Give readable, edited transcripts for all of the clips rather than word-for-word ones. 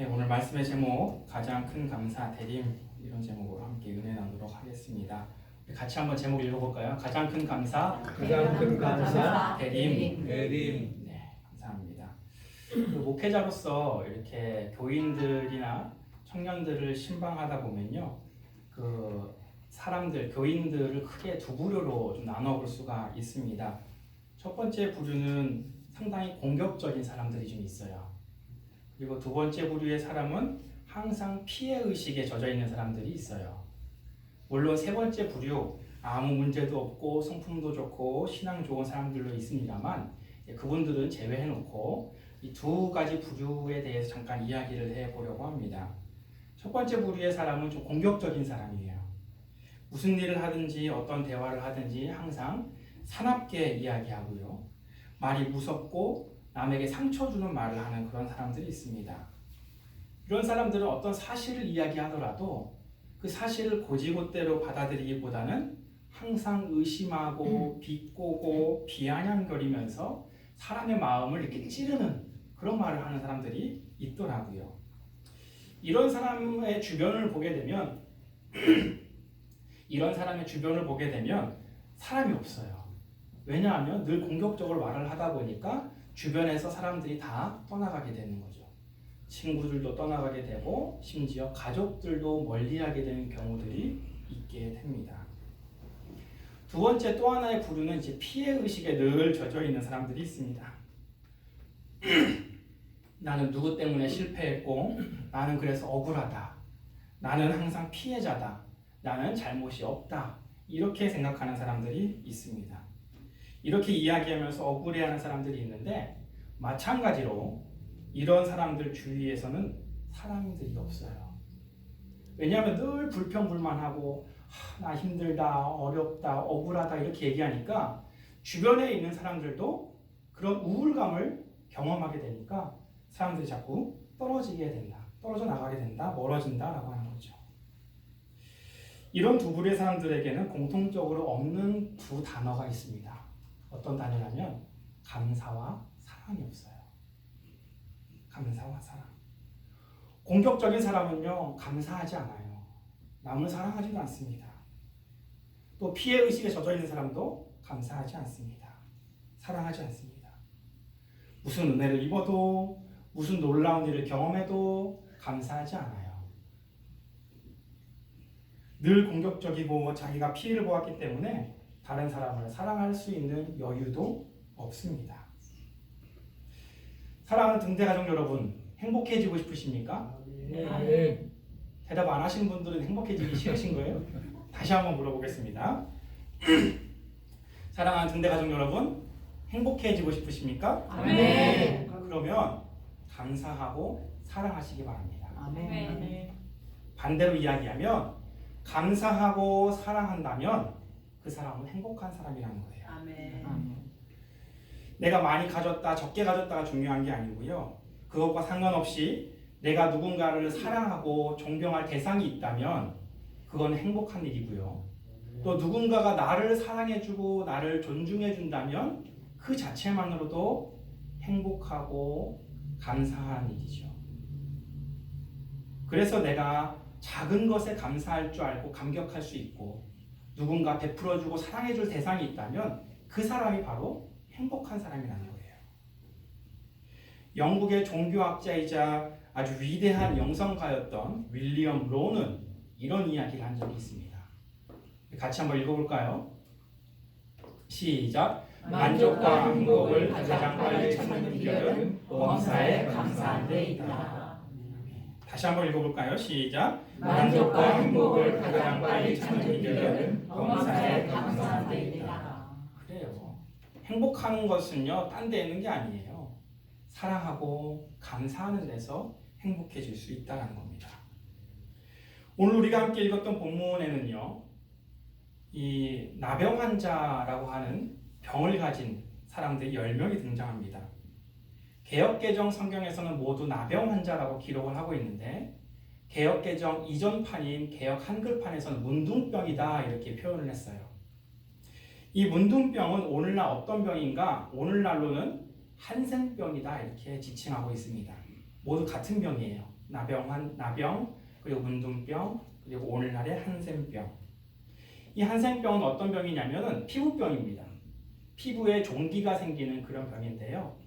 네, 오늘 말씀의 제목 가장 큰 감사 대림 이런 제목으로 함께 은혜 나누도록 하겠습니다. 같이 한번 제목 읽어볼까요? 가장 큰 감사 대림. 네, 감사합니다. 그 목회자로서 이렇게 교인들이나 청년들을 신방하다 보면요, 그 사람들 교인들을 크게 두 부류로 좀 나눠볼 수가 있습니다. 첫 번째 부류는 상당히 공격적인 사람들이 좀 있어요. 그리고 두 번째 부류의 사람은 항상 피해 의식에 젖어 있는 사람들이 있어요. 물론 세 번째 부류 아무 문제도 없고 성품도 좋고 신앙 좋은 사람들도 있습니다만 그분들은 제외해놓고 이 두 가지 부류에 대해서 잠깐 이야기를 해보려고 합니다. 첫 번째 부류의 사람은 좀 공격적인 사람이에요. 무슨 일을 하든지 어떤 대화를 하든지 항상 사납게 이야기하고요. 말이 무섭고 남에게 상처 주는 말을 하는 그런 사람들이 있습니다. 이런 사람들은 어떤 사실을 이야기하더라도 그 사실을 곧이곧대로 받아들이기보다는 항상 의심하고 비꼬고 비아냥거리면서 사람의 마음을 이렇게 찌르는 그런 말을 하는 사람들이 있더라고요. 이런 사람의 주변을 보게 되면 사람이 없어요. 왜냐하면 늘 공격적으로 말을 하다 보니까 주변에서 사람들이 다 떠나가게 되는 거죠. 친구들도 떠나가게 되고 심지어 가족들도 멀리하게 되는 경우들이 있게 됩니다. 두 번째 또 하나의 부류는 이제 피해 의식에 늘 젖어 있는 사람들이 있습니다. 나는 누구 때문에 실패했고 나는 그래서 억울하다. 나는 항상 피해자다. 나는 잘못이 없다. 이렇게 생각하는 사람들이 있습니다. 이렇게 이야기하면서 억울해하는 사람들이 있는데 마찬가지로 이런 사람들 주위에서는 사람들이 없어요. 왜냐하면 늘 불평불만하고 나 힘들다, 어렵다, 억울하다 이렇게 얘기하니까 주변에 있는 사람들도 그런 우울감을 경험하게 되니까 사람들이 자꾸 떨어지게 된다, 떨어져 나가게 된다, 멀어진다라고 하는 거죠. 이런 두 부류의 사람들에게는 공통적으로 없는 두 단어가 있습니다. 어떤 단어냐면 감사와 사랑이 없어요. 감사와 사랑. 공격적인 사람은요, 감사하지 않아요. 남을 사랑하지도 않습니다. 또 피해 의식에 젖어 있는 사람도 감사하지 않습니다. 사랑하지 않습니다. 무슨 은혜를 입어도 무슨 놀라운 일을 경험해도 감사하지 않아요. 늘 공격적이고 자기가 피해를 보았기 때문에 다른 사람을 사랑할 수 있는 여유도 없습니다. 사랑하는 등대가족 여러분, 행복해지고 싶으십니까? 네. 대답 안 하시는 분들은 행복해지기 싫으신 거예요? 다시 한번 물어보겠습니다. 사랑하는 등대가족 여러분, 행복해지고 싶으십니까? 네. 그러면 감사하고 사랑하시기 바랍니다. 아멘. 반대로 이야기하면 감사하고 사랑한다면 그 사람은 행복한 사람이라는 거예요. 아멘. 내가 많이 가졌다, 적게 가졌다가 중요한 게 아니고요. 그것과 상관없이 내가 누군가를 사랑하고 존경할 대상이 있다면 그건 행복한 일이고요. 또 누군가가 나를 사랑해주고 나를 존중해준다면 그 자체만으로도 행복하고 감사한 일이죠. 그래서 내가 작은 것에 감사할 줄 알고 감격할 수 있고 누군가 베풀어주고 사랑해줄 대상이 있다면 그 사람이 바로 행복한 사람이라는 거예요. 영국의 종교학자이자 아주 위대한 영성가였던 윌리엄 로는 이런 이야기를 한 적이 있습니다. 같이 한번 읽어볼까요? 시작. 만족과 행복을 가장 빨리 찾는 비결은 범사에 감사한 데 있다. 다시 한번 읽어볼까요? 시작. 만족과 행복을 가장 빨리 찾는 비결은 범사에 감사한 데 있다. 그래요. 행복하는 것은요, 딴 데 있는 게 아니에요. 사랑하고 감사하는 데서 행복해질 수 있다는 겁니다. 오늘 우리가 함께 읽었던 본문에는요, 이 나병 환자라고 하는 병을 가진 사람들이 10명이 등장합니다. 개역개정 성경에서는 모두 나병 환자라고 기록을 하고 있는데 개역개정 이전판인 개역 한글판에서는 문둥병이다 이렇게 표현을 했어요. 이 문둥병은 오늘날 어떤 병인가? 오늘날로는 한센병이다 이렇게 지칭하고 있습니다. 모두 같은 병이에요. 나병, 그리고 문둥병, 그리고 오늘날의 한센병. 이 한센병은 어떤 병이냐면은 피부병입니다. 피부에 종기가 생기는 그런 병인데요.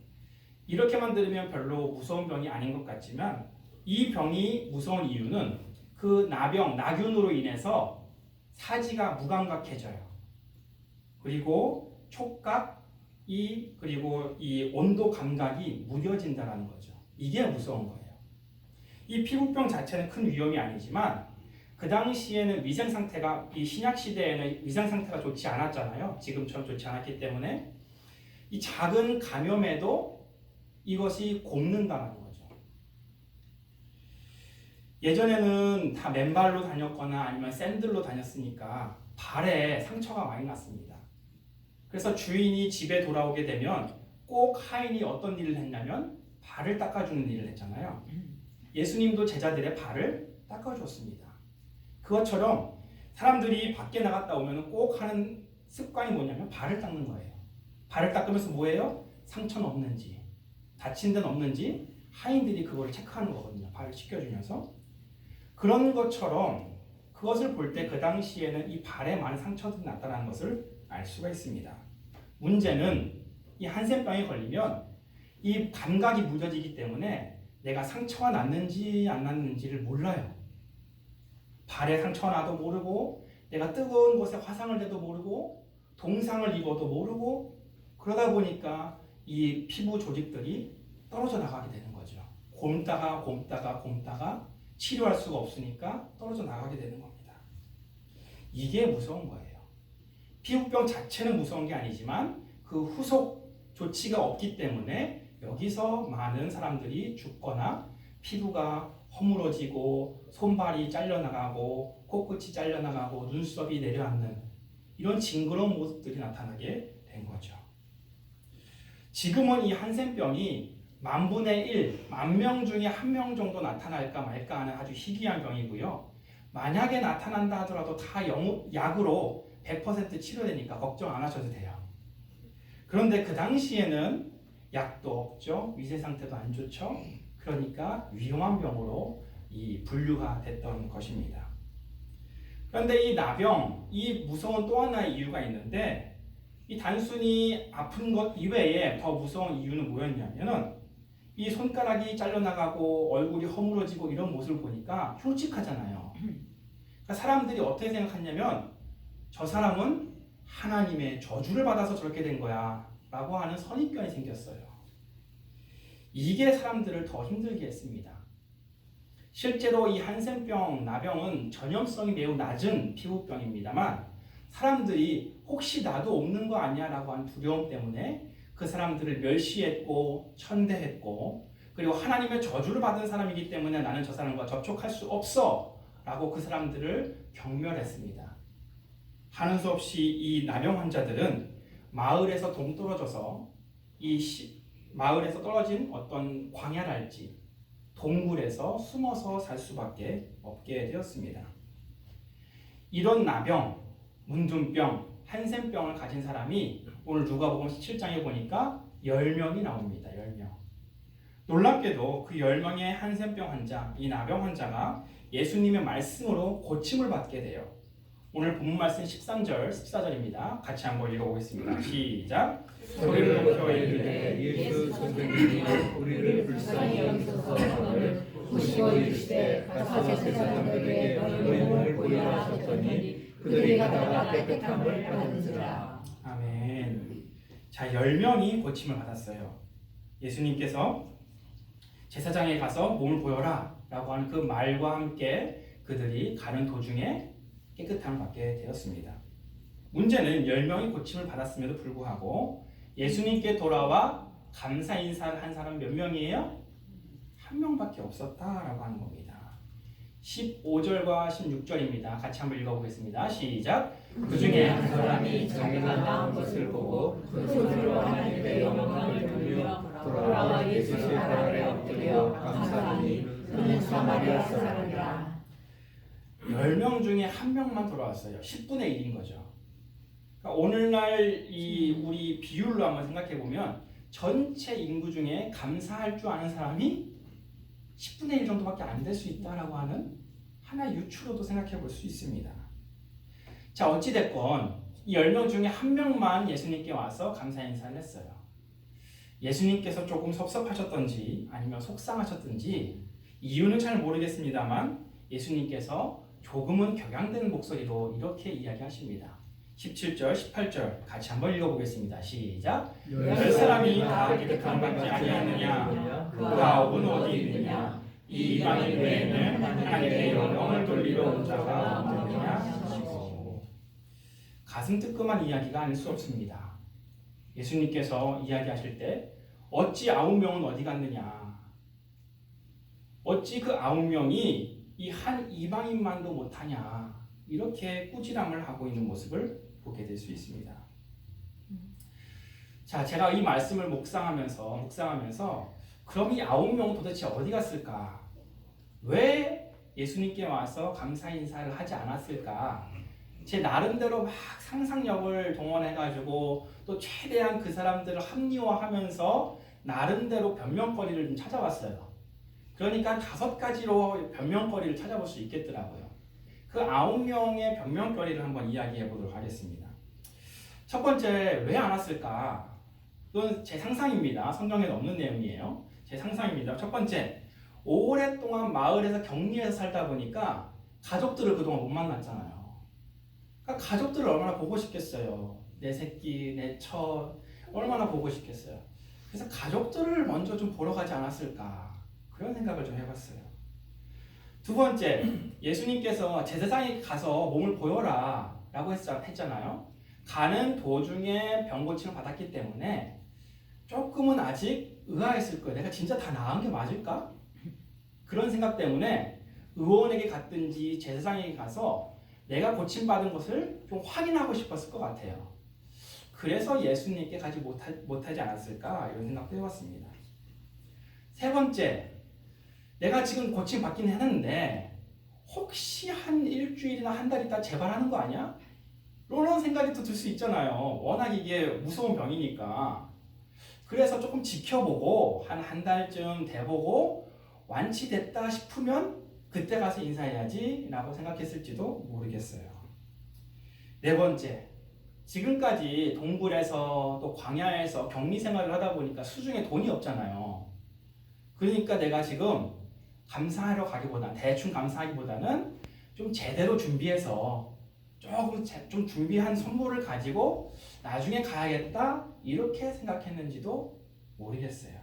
이렇게만 들으면 별로 무서운 병이 아닌 것 같지만 이 병이 무서운 이유는 그 나균으로 인해서 사지가 무감각해져요. 그리고 촉각이 그리고 이 온도 감각이 무뎌진다는 거죠. 이게 무서운 거예요. 이 피부병 자체는 큰 위험이 아니지만 그 당시에는 위생 상태가 이 신약 시대에는 위생 상태가 좋지 않았잖아요. 지금처럼 좋지 않았기 때문에 이 작은 감염에도 이것이 곪는다는 거죠. 예전에는 다 맨발로 다녔거나 아니면 샌들로 다녔으니까 발에 상처가 많이 났습니다. 그래서 주인이 집에 돌아오게 되면 꼭 하인이 어떤 일을 했냐면 발을 닦아주는 일을 했잖아요. 예수님도 제자들의 발을 닦아줬습니다. 그것처럼 사람들이 밖에 나갔다 오면 꼭 하는 습관이 뭐냐면 발을 닦는 거예요. 발을 닦으면서 뭐예요? 상처는 없는지, 다친 데는 없는지 하인들이 그걸 체크하는 거거든요. 발을 씻겨주면서. 그런 것처럼 그것을 볼 때 그 당시에는 이 발에 많은 상처들이 났다는 것을 알 수가 있습니다. 문제는 이 한센병에 걸리면 이 감각이 무뎌지기 때문에 내가 상처가 났는지 안 났는지를 몰라요. 발에 상처가 나도 모르고 내가 뜨거운 곳에 화상을 내도 모르고 동상을 입어도 모르고 그러다 보니까 이 피부 조직들이 떨어져 나가게 되는 거죠. 곪다가 치료할 수가 없으니까 떨어져 나가게 되는 겁니다. 이게 무서운 거예요. 피부병 자체는 무서운 게 아니지만 그 후속 조치가 없기 때문에 여기서 많은 사람들이 죽거나 피부가 허물어지고 손발이 잘려나가고 코끝이 잘려나가고 눈썹이 내려앉는 이런 징그러운 모습들이 나타나게 된 거죠. 지금은 이 한센병이 10,000분의 1, 10,000명 중에 1명 정도 나타날까 말까 하는 아주 희귀한 병이고요. 만약에 나타난다 하더라도 다 약으로 100% 치료되니까 걱정 안 하셔도 돼요. 그런데 그 당시에는 약도 없죠. 위세 상태도 안 좋죠. 그러니까 위험한 병으로 이 분류가 됐던 것입니다. 그런데 이 나병, 이 무서운 또 하나의 이유가 있는데 이 단순히 아픈 것 이외에 더 무서운 이유는 뭐였냐면은 이 손가락이 잘려나가고 얼굴이 허물어지고 이런 모습을 보니까 흉측하잖아요. 그러니까 사람들이 어떻게 생각하냐면 저 사람은 하나님의 저주를 받아서 저렇게 된 거야 라고 하는 선입견이 생겼어요. 이게 사람들을 더 힘들게 했습니다. 실제로 이 한센병, 나병은 전염성이 매우 낮은 피부병입니다만 사람들이 혹시 나도 없는 거 아니야 라고 하는 두려움 때문에 그 사람들을 멸시했고 천대했고 그리고 하나님의 저주를 받은 사람이기 때문에 나는 저 사람과 접촉할 수 없어 라고 그 사람들을 경멸했습니다. 하는 수 없이 이 나병 환자들은 마을에서 동떨어져서 마을에서 떨어진 어떤 광야랄지 동굴에서 숨어서 살 수밖에 없게 되었습니다. 이런 나병, 문둥병, 한센병을 가진 사람이 오늘 누가복음 17장에 보니까 10명이 나옵니다. 10명. 놀랍게도 그 10명의 한센병 환자, 이 나병 환자가 예수님의 말씀으로 고침을 받게 돼요. 오늘 본문 말씀 13절, 14절입니다. 같이 한번 읽어보겠습니다. 시작. 소리를 높여 이르되 예수 선생님이 우리를 불쌍히 여기소서. 너를 부시고 이르시되 가서 제사장들에게 너희 몸을 보이라 하셨더니 그들이 가다가 깨끗함을 받은지라. 아멘. 자, 10명이 고침을 받았어요. 예수님께서 제사장에 가서 몸을 보여라 라고 하는 그 말과 함께 그들이 가는 도중에 깨끗함을 받게 되었습니다. 문제는 10명이 고침을 받았음에도 불구하고 예수님께 돌아와 감사 인사를 한 사람은 몇 명이에요? 1명밖에 없었다라고 하는 겁니다. 15절과 16절입니다. 같이 한번 읽어보겠습니다. 시작. 그 중에 한 사람이 자기가 나은 것을 보고 그 소리로 하나님께 영광을 돌려 돌아와 예수의 발 아래 엎드려 감사하니 그는 사마리아 사람이라. 10명 중에 1명만 돌아왔어요. 10분의 1인 거죠. 그러니까 오늘날 우리 비율로 한번 생각해 보면 전체 인구 중에 감사할 줄 아는 사람이 10분의 1 정도밖에 안 될 수 있다라고 하는 하나의 유추로도 생각해 볼 수 있습니다. 자, 어찌됐건 이 10명 중에 한 명만 예수님께 와서 감사 인사를 했어요. 예수님께서 조금 섭섭하셨던지 아니면 속상하셨던지 이유는 잘 모르겠습니다만 예수님께서 조금은 격양되는 목소리로 이렇게 이야기하십니다. 17절, 18절 같이 한번 읽어보겠습니다. 시작. 열 사람이 다 깨끗함 받지 아니하느냐? 그 아홉은 어디 있느냐? 이 이방인 외에는 하나님의 영광을 돌리러 온 자가 없느냐? 가슴 뜨끔한 이야기가 아닐 수 없습니다. 예수님께서 이야기하실 때 어찌 9명은 어디 갔느냐? 어찌 그 9명이 이 한 이방인만도 못하냐? 이렇게 꾸지람을 하고 있는 모습을 보게 될 수 있습니다. 자, 제가 이 말씀을 묵상하면서 그럼 이 9명은 도대체 어디 갔을까? 왜 예수님께 와서 감사 인사를 하지 않았을까? 제 나름대로 막 상상력을 동원해가지고 또 최대한 그 사람들을 합리화하면서 나름대로 변명거리를 좀 찾아봤어요. 그러니까 5가지로 변명거리를 찾아볼 수 있겠더라고요. 그 9명의 변명거리를 한번 이야기해 보도록 하겠습니다. 첫 번째, 왜 안 왔을까? 이건 제 상상입니다. 성경에 없는 내용이에요. 제 상상입니다. 첫 번째, 오랫동안 마을에서 격리해서 살다 보니까 가족들을 그동안 못 만났잖아요. 그러니까 가족들을 얼마나 보고 싶겠어요. 내 새끼, 내 처, 얼마나 보고 싶겠어요. 그래서 가족들을 먼저 좀 보러 가지 않았을까? 그런 생각을 좀 해봤어요. 두 번째, 예수님께서 제사장에 가서 몸을 보여라 라고 했잖아요. 가는 도중에 병 고침을 받았기 때문에 조금은 아직 의아했을 거예요. 내가 진짜 다 나은 게 맞을까? 그런 생각 때문에 의원에게 갔든지 제사장에게 가서 내가 고침받은 것을 좀 확인하고 싶었을 것 같아요. 그래서 예수님께 가지 못하지 않았을까? 이런 생각도 해봤습니다. 세 번째, 내가 지금 고침받긴 했는데 혹시 한 일주일이나 한 달 있다 재발하는 거 아니야? 이런 생각이 또 들 수 있잖아요. 워낙 이게 무서운 병이니까. 그래서 조금 지켜보고 한 달쯤 돼보고 완치됐다 싶으면 그때 가서 인사해야지 라고 생각했을지도 모르겠어요. 네 번째, 지금까지 동굴에서 또 광야에서 격리 생활을 하다 보니까 수중에 돈이 없잖아요. 그러니까 내가 지금 감사하러 가기보다는 대충 감사하기보다는 좀 제대로 준비해서 조금 좀 준비한 선물을 가지고 나중에 가야겠다 이렇게 생각했는지도 모르겠어요.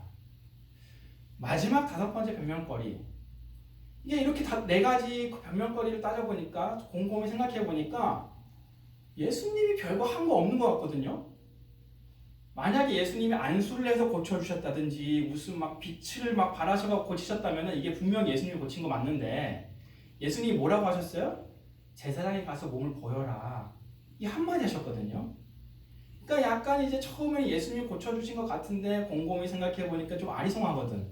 마지막 5번째 변명거리, 이게 이렇게 다 4가지 변명거리를 따져보니까 곰곰이 생각해보니까 예수님이 별거 한 거 없는 것 같거든요. 만약에 예수님이 안수를 해서 고쳐주셨다든지 무슨 막 빛을 막 발하셔서 고치셨다면 이게 분명히 예수님이 고친 거 맞는데 예수님이 뭐라고 하셨어요? 제사장에 가서 몸을 보여라. 이 한마디 하셨거든요. 그러니까 약간 이제 처음에 예수님이 고쳐주신 것 같은데 곰곰이 생각해보니까 좀 아리송하거든.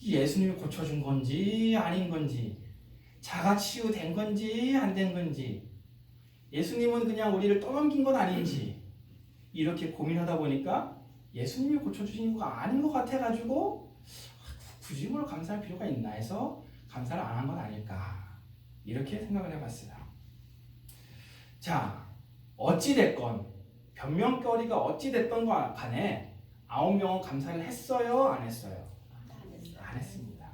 예수님이 고쳐준 건지 아닌 건지 자가 치유된 건지 안 된 건지 예수님은 그냥 우리를 떠넘긴 건 아닌지 이렇게 고민하다 보니까 예수님이 고쳐주신 거 아닌 것 같아가지고 굳이 뭘 감사할 필요가 있나 해서 감사를 안 한 건 아닐까 이렇게 생각을 해봤어요. 자, 어찌됐건 변명거리가 어찌됐던 간에 9명은 감사를 했어요? 안 했어요? 안 했습니다.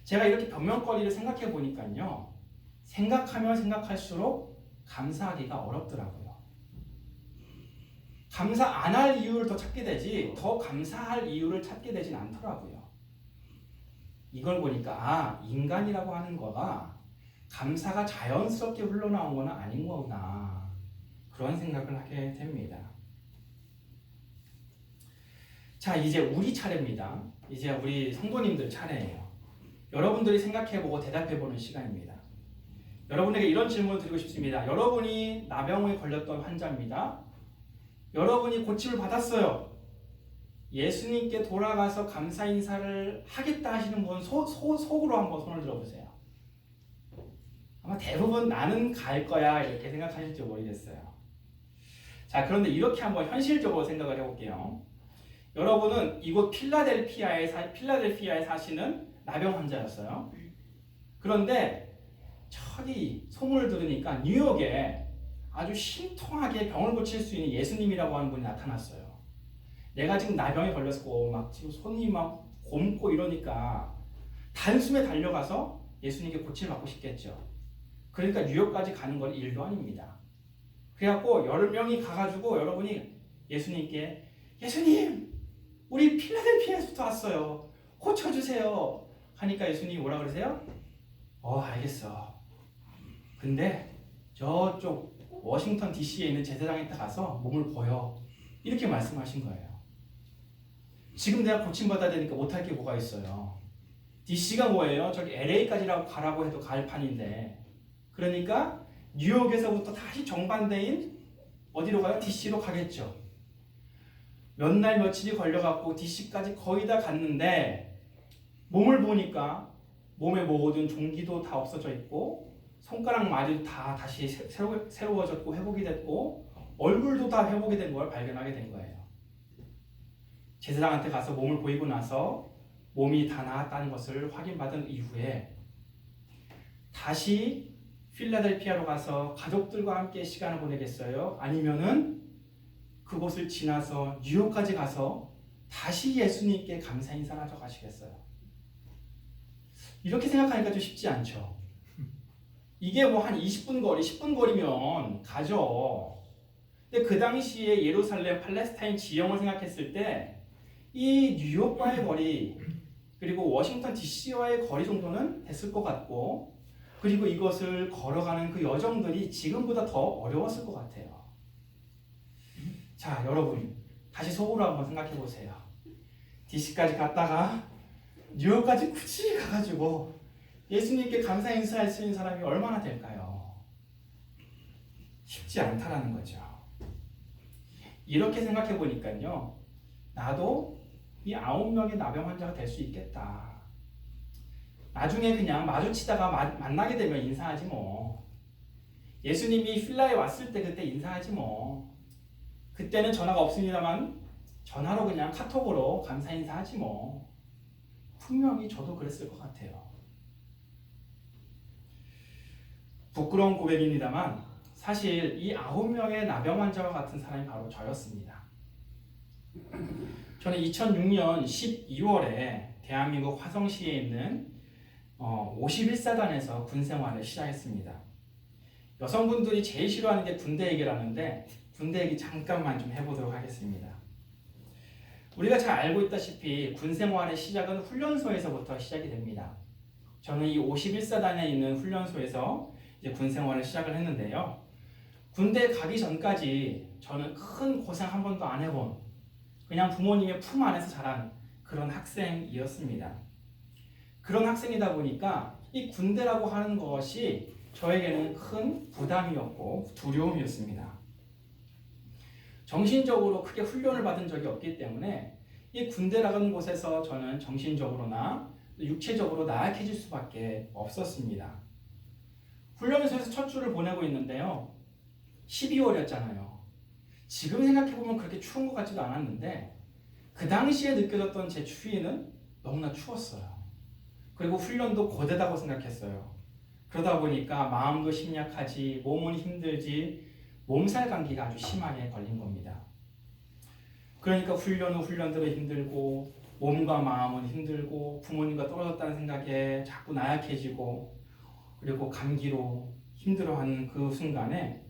제가 이렇게 변명거리를 생각해 보니까요, 생각하면 생각할수록 감사하기가 어렵더라고요. 감사 안 할 이유를 더 찾게 되지 더 감사할 이유를 찾게 되진 않더라고요. 이걸 보니까 인간이라고 하는 거가 감사가 자연스럽게 흘러나온 건 아닌 거구나 그런 생각을 하게 됩니다. 자, 이제 우리 차례입니다. 이제 우리 성도님들 차례예요. 여러분들이 생각해보고 대답해보는 시간입니다. 여러분에게 이런 질문을 드리고 싶습니다. 여러분이 나병에 걸렸던 환자입니다. 여러분이 고침을 받았어요. 예수님께 돌아가서 감사 인사를 하겠다 하시는 분 속으로 한번 손을 들어보세요. 아마 대부분 나는 갈 거야 이렇게 생각하실지 모르겠어요. 자, 그런데 이렇게 한번 현실적으로 생각을 해볼게요. 여러분은 이곳 필라델피아에 사시는 나병 환자였어요. 그런데 저기 소문을 들으니까 뉴욕에 아주 신통하게 병을 고칠 수 있는 예수님이라고 하는 분이 나타났어요. 내가 지금 나병에 걸렸고 막 지금 손이 막 곪고 이러니까 단숨에 달려가서 예수님께 고침을 받고 싶겠죠. 그러니까 뉴욕까지 가는 건 일도 아닙니다. 그래갖고 여러 명이 가가지고 여러분이 예수님께 예수님 우리 필라델피아에서부터 왔어요. 고쳐주세요. 하니까 예수님이 뭐라 그러세요? 알겠어. 근데 저쪽 워싱턴 DC에 있는 제사장에 가서 몸을 보여. 이렇게 말씀하신 거예요. 지금 내가 고침받아야 되니까 못할 게 뭐가 있어요. DC가 뭐예요? 저기 LA까지라고 가라고 해도 갈 판인데 그러니까 뉴욕에서부터 다시 정반대인 어디로 가요? DC로 가겠죠. 몇 날 며칠이 걸려갖고 DC까지 거의 다 갔는데 몸을 보니까 몸의 모든 종기도 다 없어져 있고 손가락 마디도 다 다시 새로워졌고 회복이 됐고 얼굴도 다 회복이 된 걸 발견하게 된 거예요. 제사장한테 가서 몸을 보이고 나서 몸이 다 나았다는 것을 확인받은 이후에 다시 필라델피아로 가서 가족들과 함께 시간을 보내겠어요? 아니면은 그곳을 지나서 뉴욕까지 가서 다시 예수님께 감사 인사를 하러 가시겠어요? 이렇게 생각하니까 좀 쉽지 않죠. 이게 뭐 한 20분 거리, 10분 거리면 가죠. 근데 그 당시에 예루살렘, 팔레스타인 지형을 생각했을 때 이 뉴욕과의 거리 그리고 워싱턴 DC와의 거리 정도는 됐을 것 같고 그리고 이것을 걸어가는 그 여정들이 지금보다 더 어려웠을 것 같아요. 자, 여러분 다시 속으로 한번 생각해 보세요. DC까지 갔다가 뉴욕까지 굳이 가가지고 예수님께 감사 인사할 수 있는 사람이 얼마나 될까요? 쉽지 않다라는 거죠. 이렇게 생각해 보니까요. 나도 이 9명의 나병 환자가 될 수 있겠다. 나중에 그냥 마주치다가 만나게 되면 인사하지 뭐. 예수님이 필라에 왔을 때 그때 인사하지 뭐. 그때는 전화가 없습니다만 전화로 그냥 카톡으로 감사 인사하지 뭐. 분명히 저도 그랬을 것 같아요. 부끄러운 고백입니다만 사실 이 9명의 나병 환자와 같은 사람이 바로 저였습니다. 저는 2006년 12월에 대한민국 화성시에 있는 51사단에서 군 생활을 시작했습니다. 여성분들이 제일 싫어하는 게 군대 얘기를 하는데 군대 얘기 잠깐만 좀 해보도록 하겠습니다. 우리가 잘 알고 있다시피 군 생활의 시작은 훈련소에서부터 시작이 됩니다. 저는 이 51사단에 있는 훈련소에서 이제 군 생활을 시작을 했는데요. 군대 가기 전까지 저는 큰 고생 한 번도 안 해본 그냥 부모님의 품 안에서 자란 그런 학생이었습니다. 그런 학생이다 보니까 이 군대라고 하는 것이 저에게는 큰 부담이었고 두려움이었습니다. 정신적으로 크게 훈련을 받은 적이 없기 때문에 이 군대라는 곳에서 저는 정신적으로나 육체적으로 나약해질 수밖에 없었습니다. 훈련소에서 첫 주를 보내고 있는데요. 12월이었잖아요. 지금 생각해보면 그렇게 추운 것 같지도 않았는데 그 당시에 느껴졌던 제 추위는 너무나 추웠어요. 그리고 훈련도 고되다고 생각했어요. 그러다 보니까 마음도 심약하지 몸은 힘들지 몸살 감기가 아주 심하게 걸린 겁니다. 그러니까 훈련은 훈련대로 힘들고 몸과 마음은 힘들고 부모님과 떨어졌다는 생각에 자꾸 나약해지고 그리고 감기로 힘들어하는 그 순간에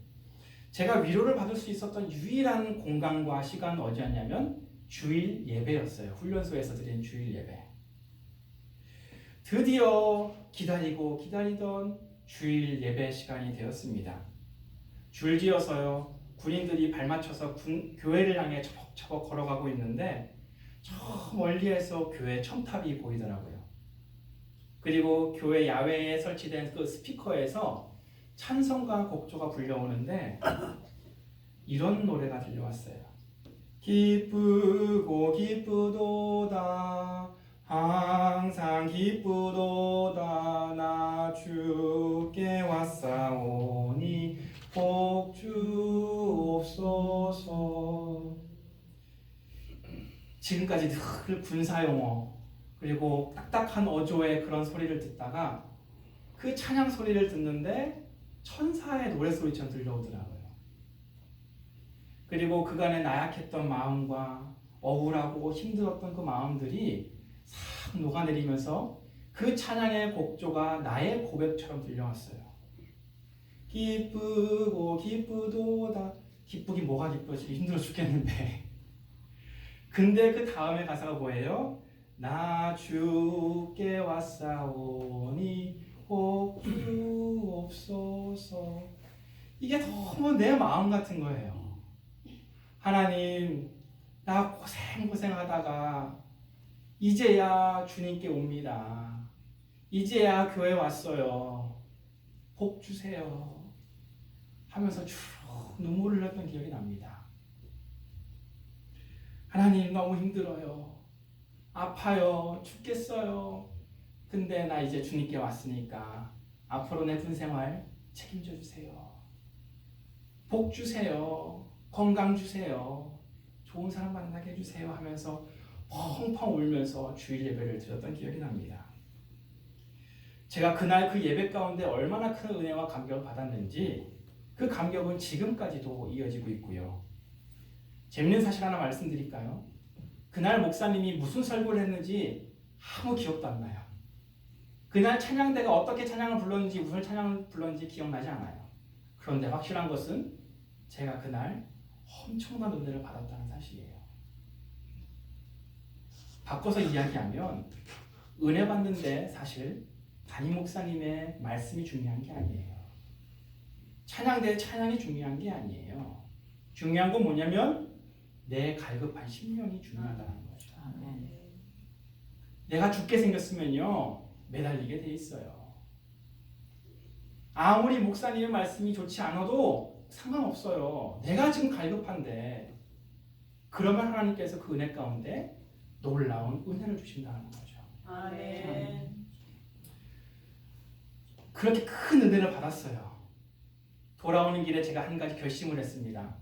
제가 위로를 받을 수 있었던 유일한 공간과 시간은 어디였냐면 주일 예배였어요. 훈련소에서 드린 주일 예배. 드디어 기다리고 기다리던 주일 예배 시간이 되었습니다. 줄지어서요. 군인들이 발맞춰서 교회를 향해 처벅처벅 걸어가고 있는데 저 멀리에서 교회 첨탑이 보이더라고요. 그리고 교회 야외에 설치된 그 스피커에서 찬송가 곡조가 불려오는데 이런 노래가 들려왔어요. 기쁘고 기쁘도다 항상 기쁘도다 나 주께 왔사오니 복 주옵소서. 지금까지 늘 군사용어 그리고 딱딱한 어조의 그런 소리를 듣다가 그 찬양 소리를 듣는데 천사의 노래소리처럼 들려오더라고요. 그리고 그간의 나약했던 마음과 억울하고 힘들었던 그 마음들이 싹 녹아내리면서 그 찬양의 곡조가 나의 고백처럼 들려왔어요. 기쁘고 기쁘도다. 기쁘긴 뭐가 기뻐, 지금 힘들어 죽겠는데. 근데 그 다음에 가사가 뭐예요? 나 주께 왔사오니 복주옵소서. 이게 너무 내 마음 같은 거예요. 하나님, 나 고생하다가 이제야 주님께 옵니다. 이제야 교회 왔어요. 복 주세요. 하면서 쭉 눈물을 흘렸던 기억이 납니다. 하나님, 너무 힘들어요. 아파요. 죽겠어요. 근데 나 이제 주님께 왔으니까 앞으로 내 군생활 책임져 주세요. 복 주세요. 건강 주세요. 좋은 사람 만나게 해주세요 하면서 펑펑 울면서 주일 예배를 드렸던 기억이 납니다. 제가 그날 그 예배 가운데 얼마나 큰 은혜와 감격을 받았는지 그 감격은 지금까지도 이어지고 있고요. 재밌는 사실 하나 말씀드릴까요? 그날 목사님이 무슨 설교를 했는지 아무 기억도 안 나요. 그날 찬양대가 어떻게 찬양을 불렀는지 무슨 찬양을 불렀는지 기억나지 않아요. 그런데 확실한 것은 제가 그날 엄청난 은혜를 받았다는 사실이에요. 바꿔서 이야기하면 은혜 받는데 사실 담임 목사님의 말씀이 중요한 게 아니에요. 찬양대의 찬양이 중요한 게 아니에요. 중요한 건 뭐냐면 내 갈급한 심령이 중요하다는 거죠. 내가 죽게 생겼으면요 매달리게 돼 있어요. 아무리 목사님의 말씀이 좋지 않아도 상관없어요. 내가 지금 갈급한데 그러면 하나님께서 그 은혜 가운데 놀라운 은혜를 주신다는 거죠. 아멘. 그렇게 큰 은혜를 받았어요. 돌아오는 길에 제가 한 가지 결심을 했습니다.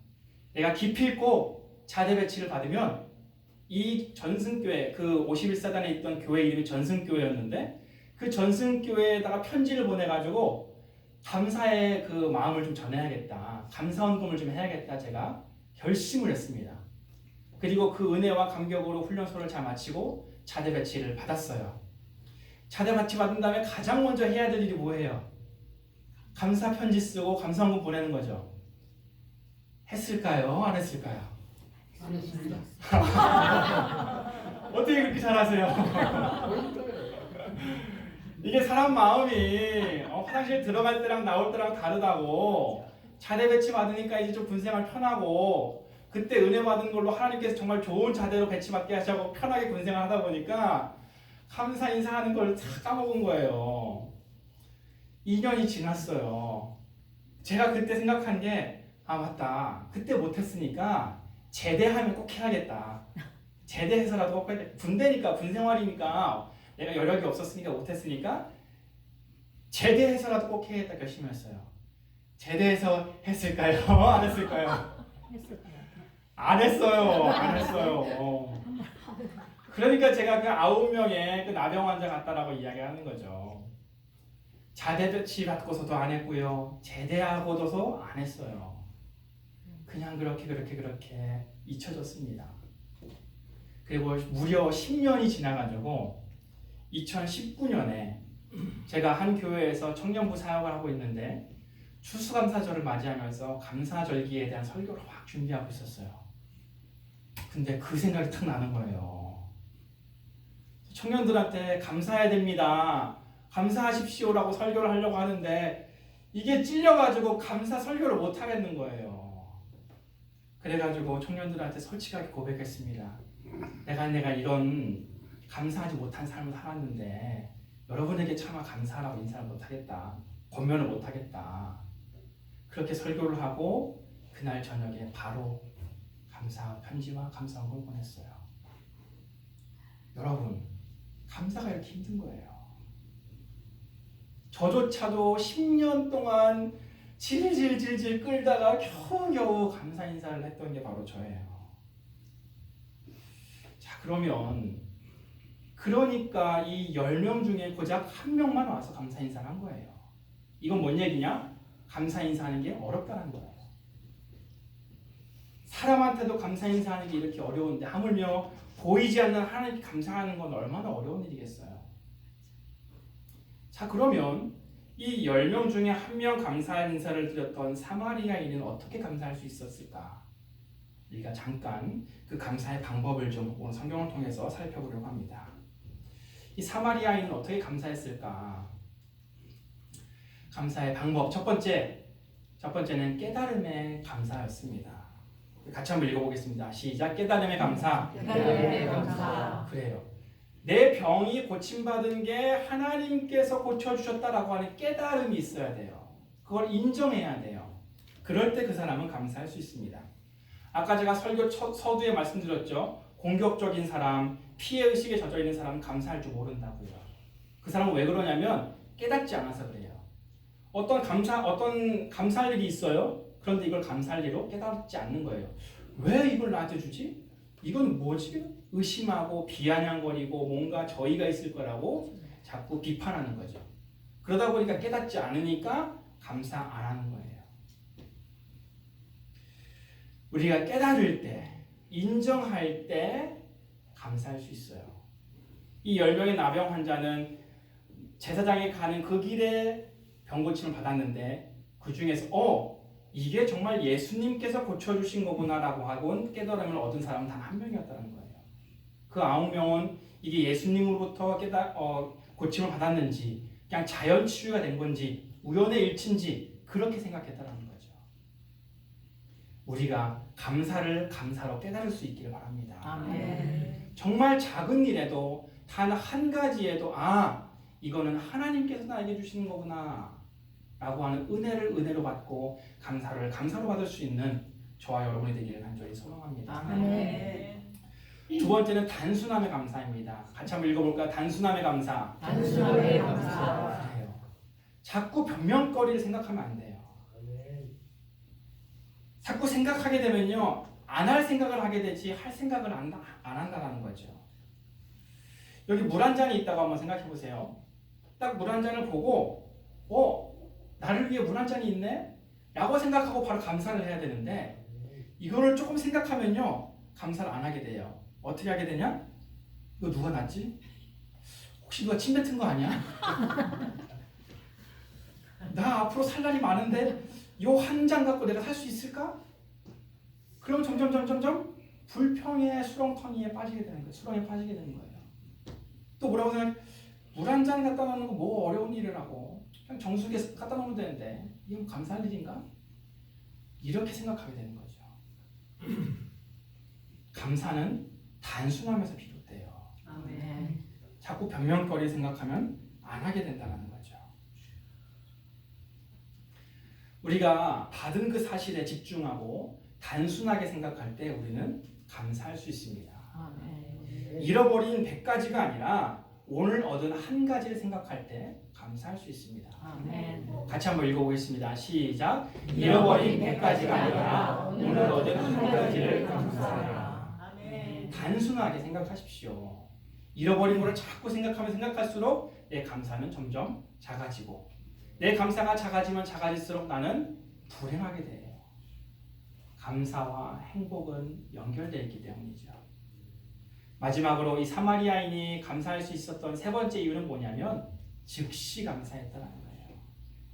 내가 기필코 자대 배치를 받으면 이 전승교회, 그 51사단에 있던 교회 이름이 전승교회였는데 그 전승교회에다가 편지를 보내가지고 감사의 그 마음을 좀 전해야겠다. 감사원금을 좀 해야겠다. 제가 결심을 했습니다. 그리고 그 은혜와 감격으로 훈련소를 잘 마치고 자대 배치를 받았어요. 자대 배치 받은 다음에 가장 먼저 해야 될 일이 뭐예요? 감사 편지 쓰고 감사원금 보내는 거죠. 했을까요? 안 했을까요? 안 했습니다. 어떻게 그렇게 잘하세요? 이게 사람 마음이 화장실 들어갈 때랑 나올 때랑 다르다고. 자대 배치 받으니까 이제 좀 군생활 편하고 그때 은혜 받은 걸로 하나님께서 정말 좋은 자대로 배치받게 하시고 편하게 군생활 하다 보니까 감사 인사하는 걸 다 까먹은 거예요. 2년이 지났어요. 제가 그때 생각한 게 맞다. 그때 못했으니까 제대하면 꼭 해야겠다. 제대해서라도 꼭 해야겠다. 군대니까 군생활이니까 내가 여력이 없었으니까 못했으니까 제대해서라도 꼭 해야겠다 결심했어요. 제대해서 했을까요? 안 했을까요? 안 했어요. 안 했어요. 그러니까 제가 그 9명의 그 나병 환자 같다라고 이야기하는 거죠. 자대 배치 받고서도 안 했고요. 제대하고도 안 했어요. 그냥 그렇게 잊혀졌습니다. 그리고 무려 10년이 지나가지고 2019년에 제가 한 교회에서 청년부 사역을 하고 있는데 추수감사절을 맞이하면서 감사절기에 대한 설교를 막 준비하고 있었어요. 근데 그 생각이 탁 나는 거예요. 청년들한테 감사해야 됩니다. 감사하십시오라고 설교를 하려고 하는데 이게 찔려가지고 감사 설교를 못 하겠는 거예요. 그래가지고 청년들한테 솔직하게 고백했습니다. 내가 이런 감사하지 못한 삶을 살았는데 여러분에게 차마 감사하라고 인사를 못하겠다. 권면을 못하겠다. 그렇게 설교를 하고 그날 저녁에 바로 감사 편지와 감사원금을 보냈어요. 여러분, 감사가 이렇게 힘든 거예요. 저조차도 10년 동안 질질질질 끌다가 겨우겨우 감사 인사를 했던 게 바로 저예요. 자, 그러니까 이 10명 중에 고작 한 명만 와서 감사 인사를 한 거예요. 이건 뭔 얘기냐? 감사 인사하는 게 어렵다는 거예요. 사람한테도 감사 인사하는 게 이렇게 어려운데 하물며 보이지 않는 하나님께 감사하는 건 얼마나 어려운 일이겠어요. 자, 그러면 이 10명 중에 한 명 감사 인사를 드렸던 사마리아인은 어떻게 감사할 수 있었을까? 우리가 잠깐 그 감사의 방법을 좀 오늘 성경을 통해서 살펴보려고 합니다. 이 사마리아인은 어떻게 감사했을까? 감사의 방법 첫 번째는 깨달음의 감사였습니다. 같이 한번 읽어보겠습니다. 시작. 깨달음의 감사. 깨달음의 감사. 그래요. 내 병이 고침받은 게 하나님께서 고쳐주셨다라고 하는 깨달음이 있어야 돼요. 그걸 인정해야 돼요. 그럴 때 그 사람은 감사할 수 있습니다. 아까 제가 설교 서두에 말씀드렸죠. 공격적인 사람, 피해의식에 젖어있는 사람은 감사할 줄 모른다고요. 그 사람은 왜 그러냐면 깨닫지 않아서 그래요. 어떤 감사할 일이 있어요. 그런데 이걸 감사할 일로 깨닫지 않는 거예요. 왜 이걸 나한테 주지? 이건 뭐지? 의심하고 비아냥거리고 뭔가 저희가 있을 거라고 자꾸 비판하는 거죠. 그러다 보니까 깨닫지 않으니까 감사 안 하는 거예요. 우리가 깨달을 때, 인정할 때 감사할 수 있어요. 이 10명의 나병 환자는 제사장에 가는 그 길에 병고침을 받았는데 그 중에서 이게 정말 예수님께서 고쳐주신 거구나라고 하고 깨달음을 얻은 사람은 단 한 명이었다는 거예요. 그 9명은 이게 예수님으로부터 고침을 받았는지 그냥 자연 치유가 된 건지 우연의 일치인지 그렇게 생각했다는 거죠. 우리가 감사를 감사로 깨달을 수 있기를 바랍니다. 아멘. 정말 작은 일에도 단 한 가지에도 이거는 하나님께서 나에게 주시는 거구나 라고 하는 은혜를 은혜로 받고 감사를 감사로 받을 수 있는 저와 여러분이 되기를 간절히 소망합니다. 아멘. 두 번째는 단순함의 감사입니다. 같이 한번 읽어볼까요? 단순함의 감사. 단순함의 감사. 그래요. 자꾸 변명거리를 생각하면 안 돼요. 자꾸 생각하게 되면요, 안 할 생각을 하게 되지 할 생각을 안 한다는 거죠. 여기 물 한 잔이 있다고 한번 생각해 보세요. 딱 물 한 잔을 보고 나를 위해 물 한 잔이 있네? 라고 생각하고 바로 감사를 해야 되는데 이거를 조금 생각하면요 감사를 안 하게 돼요. 어떻게 하게 되냐? 이거 누가 놨지? 혹시 누가 침 뱉은 거 아니야? 나 앞으로 살 날이 많은데 요 한 잔 갖고 내가 살 수 있을까? 그럼 점점 불평의 수렁에 빠지게 되는 거예요. 또 뭐라고 생각해? 물 한 잔 갖다 놓는 거 뭐 어려운 일이라고 그냥 정수기에 갖다 놓으면 되는데 이건 감사할 일인가? 이렇게 생각하게 되는 거죠. 감사는 단순함에서 비롯돼요. 아멘. 자꾸 변명거리 생각하면 안 하게 된다는 거죠. 우리가 받은 그 사실에 집중하고 단순하게 생각할 때 우리는 감사할 수 있습니다. 아멘. 잃어버린 100가지가 아니라 오늘 얻은 한 가지를 생각할 때 감사할 수 있습니다. 아멘. 같이 한번 읽어보겠습니다. 시작. 잃어버린 100가지가 아니라 오늘 얻은 한 가지를 감사하라. 아멘. 단순하게 생각하십시오. 잃어버린 것을 자꾸 생각할수록 내 감사는 점점 작아지고 내 감사가 작아지면 작아질수록 나는 불행하게 돼요. 감사와 행복은 연결되어 있기 때문이죠. 마지막으로 이 사마리아인이 감사할 수 있었던 세 번째 이유는 뭐냐면 즉시 감사했다는 거예요.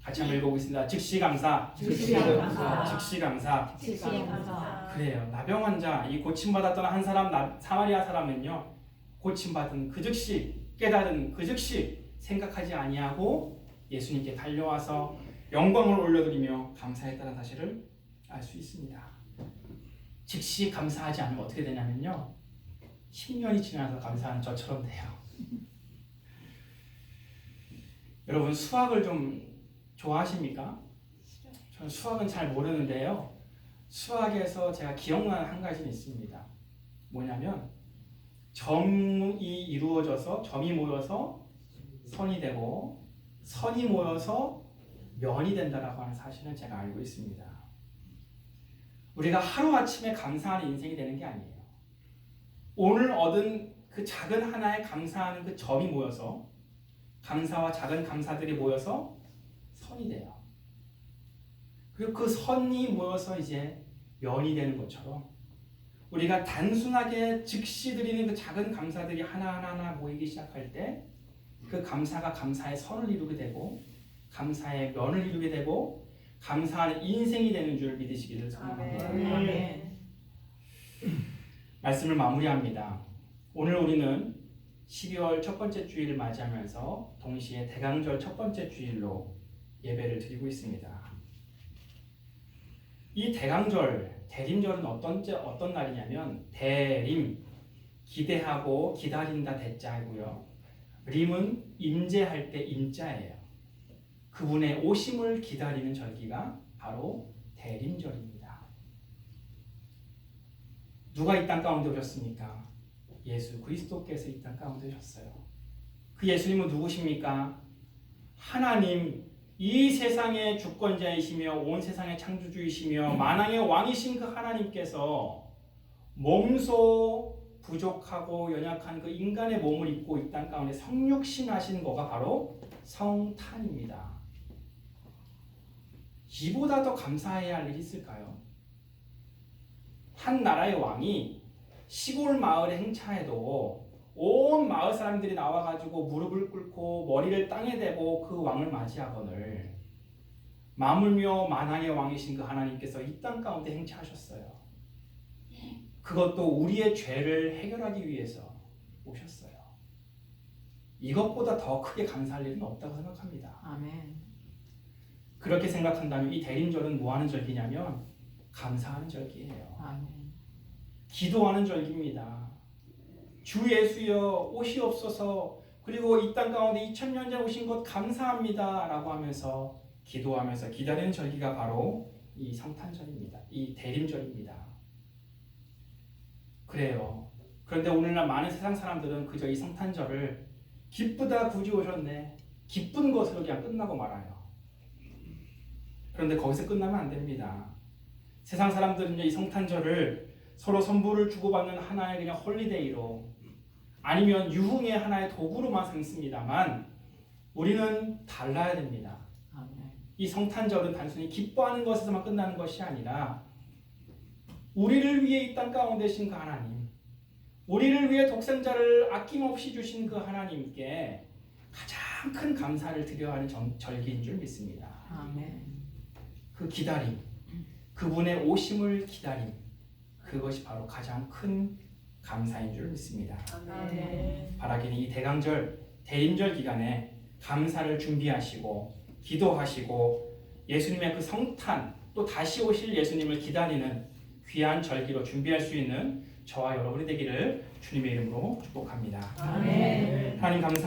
같이 한번 읽어보겠습니다. 즉시 감사. 즉시 감사. 즉시 감사. 즉시 감사. 그래요. 나병 환자, 이 고침받았던 한 사람, 사마리아 사람은요, 고침받은 그 즉시, 깨달은 그 즉시 생각하지 아니하고 예수님께 달려와서 영광을 올려드리며 감사했다는 사실을 알 수 있습니다. 즉시 감사하지 않으면 어떻게 되냐면요, 10년이 지나서 감사하는 저처럼 돼요. 여러분 수학을 좀 좋아하십니까? 저는 수학은 잘 모르는데요. 수학에서 제가 기억나는 한 가지는 있습니다. 뭐냐면 점이 이루어져서 점이 모여서 선이 되고 선이 모여서 면이 된다라고 하는 사실은 제가 알고 있습니다. 우리가 하루아침에 감사하는 인생이 되는 게 아니에요. 오늘 얻은 그 작은 하나에 감사하는 그 점이 모여서 감사와 작은 감사들이 모여서 선이 돼요. 그리고 그 선이 모여서 이제 면이 되는 것처럼 우리가 단순하게 즉시 드리는 그 작은 감사들이 하나하나 모이기 시작할 때 그 감사가 감사의 선을 이루게 되고 감사의 면을 이루게 되고 감사하는 인생이 되는 줄 믿으시기를 소망합니다. 아멘. 말씀을 마무리합니다. 오늘 우리는 12월 첫 번째 주일을 맞이하면서 동시에 대강절 첫 번째 주일로 예배를 드리고 있습니다. 이 대강절, 대림절은 어떤 날이냐면 대림, 기대하고 기다린다 대자이고요. 림은 임재할 때 임자예요. 그분의 오심을 기다리는 절기가 바로 대림절입니다. 누가 이 땅 가운데 오셨습니까? 예수 그리스도께서 이 땅 가운데 오셨어요. 그 예수님은 누구십니까? 하나님, 이 세상의 주권자이시며 온 세상의 창조주이시며 만왕의 왕이신 그 하나님께서 몸소 부족하고 연약한 그 인간의 몸을 입고 이 땅 가운데 성육신하신 거가 바로 성탄입니다. 이보다 더 감사해야 할 일이 있을까요? 한 나라의 왕이 시골 마을에 행차해도 온 마을 사람들이 나와가지고 무릎을 꿇고 머리를 땅에 대고 그 왕을 맞이하거늘 만물며 만왕의 왕이신 그 하나님께서 이 땅 가운데 행차하셨어요. 그것도 우리의 죄를 해결하기 위해서 오셨어요. 이것보다 더 크게 감사할 일은 없다고 생각합니다. 아멘. 그렇게 생각한다면 이 대림절은 뭐 하는 절기냐면 감사하는 절기예요. 아멘. 기도하는 절기입니다. 주 예수여 오시옵소서, 그리고 이 땅 가운데 2000년 전 오신 것 감사합니다 라고 하면서 기도하면서 기다리는 절기가 바로 이 성탄절입니다. 이 대림절입니다. 그래요. 그런데 오늘날 많은 세상 사람들은 그저 이 성탄절을 기쁘다 구주 오셨네, 기쁜 것으로 그냥 끝나고 말아요. 그런데 거기서 끝나면 안 됩니다. 세상 사람들은요, 이 성탄절을 서로 선물을 주고받는 하나의 그냥 홀리데이로 아니면 유흥의 하나의 도구로만 삼습니다만 우리는 달라야 됩니다. 아멘. 이 성탄절은 단순히 기뻐하는 것에서만 끝나는 것이 아니라 우리를 위해 이 땅 가운데 계신 그 하나님, 우리를 위해 독생자를 아낌없이 주신 그 하나님께 가장 큰 감사를 드려야 하는 절기인 줄 믿습니다. 아멘. 그 기다림, 그분의 오심을 기다림, 그것이 바로 가장 큰 감사인 줄 믿습니다. 아멘. 바라기는 이 대강절, 대림절 기간에 감사를 준비하시고 기도하시고 예수님의 그 성탄, 또 다시 오실 예수님을 기다리는 귀한 절기로 준비할 수 있는 저와 여러분이 되기를 주님의 이름으로 축복합니다. 아멘. 하나님 감사.